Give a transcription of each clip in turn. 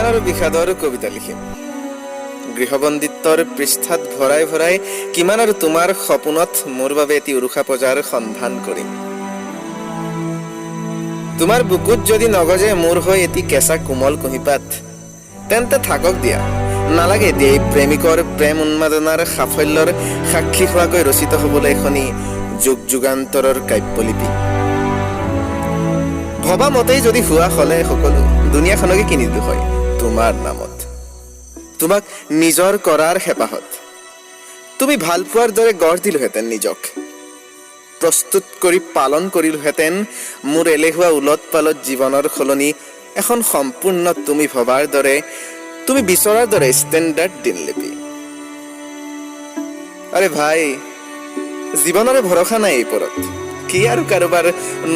কিমান আৰু বিষাদৰ কবিতা লিখিম। গৃহবন্দিত্বৰ পৃষ্ঠাত ভৰাই ভৰাই কিমান আৰু তোমাৰ সপোনত মোৰ বাবে এটি উৰুষা পজাৰ সন্ধান কৰিম। তোমাৰ বুকুত যদি নগজে মোৰ হৈ এটি কেঁচা কোমল কুঁহিপাত, তেন্তে থাকক দিয়া, নালাগে এতিয়া এই প্ৰেমিকৰ প্ৰেম উন্মাদনাৰ সাফল্যৰ সাক্ষী হোৱাকৈ ৰচিত হবলৈ এখনি যুগ যুগান্তৰৰ কাব্যলিপি। ভবা মতেই যদি হোৱা হলে সকলো দুনিয়াখনকে কিনিলো হয় তোমাৰ নামত, তোমাক নিজৰ কৰাৰ হেঁপাহত। তুমি ভাল পোৱাৰ দৰে গঢ় দিলোহেঁতেন নিজক, প্ৰস্তুত কৰি পালন কৰিলোহেঁতেন মোৰ এলেহুৱা উলট পালট জীৱনৰ সলনি এখন সম্পূৰ্ণ তুমি ভবাৰ দৰে, তুমি বিচৰাৰ দৰে ষ্টেণ্ডাৰ্ড দিনলিপি। আৰে ভাই, জীৱনৰে ভৰসা নাই এই পৰত, কি আৰু কাৰোবাৰ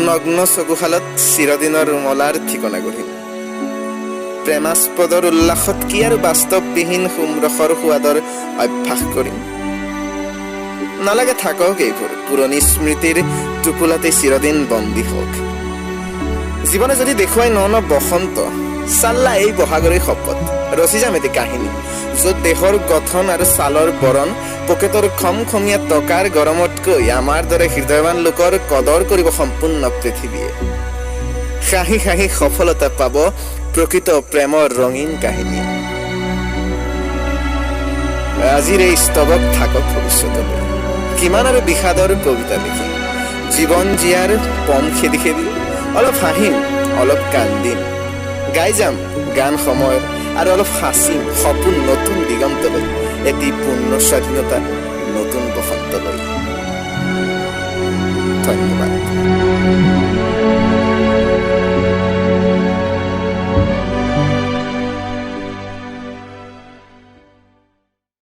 নগ্ন চকুশালত চিৰদিনৰ মলাৰ ঠিকনা গঢ়িম। প্ৰেমাস্পদৰ উল্লাসত কি আৰু বাস্তৱবিহীন সোমৰসৰ সোৱাদৰ অভ্যাস কৰিম। নালাগে থাকক এইবোৰ পুৰণি স্মৃতিৰ টোপোলাতে চিৰদিন বন্দী হওক। জীৱনে যদি দেখুৱাই ন বসন্ত, চাল্লা এই বহাগৰে শপত ৰচি যাম এটি কাহিনী, য'ত দেহৰ গঠন আৰু ছালৰ বৰণ পকেটৰ খমখমীয়া টকাৰ গৰমতকৈ আমাৰ দৰে হৃদয়ৱান লোকৰ কদৰ কৰিব সম্পূৰ্ণ পৃথিৱীয়ে। হাঁহি হাঁহি সফলতা পাব প্ৰকৃত প্ৰেমৰ ৰঙীন কাহিনী। আজিৰ এই স্তৱক থাকক ভৱিষ্যতলৈ, কিমান আৰু বিষাদৰ কবিতা লিখিম। জীৱন জীয়াৰ পম খেদি খেদি অলপ হাঁহিম, অলপ কান্দিম, গাই যাম গান সময়ৰ আৰু অলপ সাঁচিম সপোন নতুন দিগন্তলৈ, এটি পূৰ্ণ স্বাধীনতা নতুন বসন্তলৈ। ধন্যবাদ।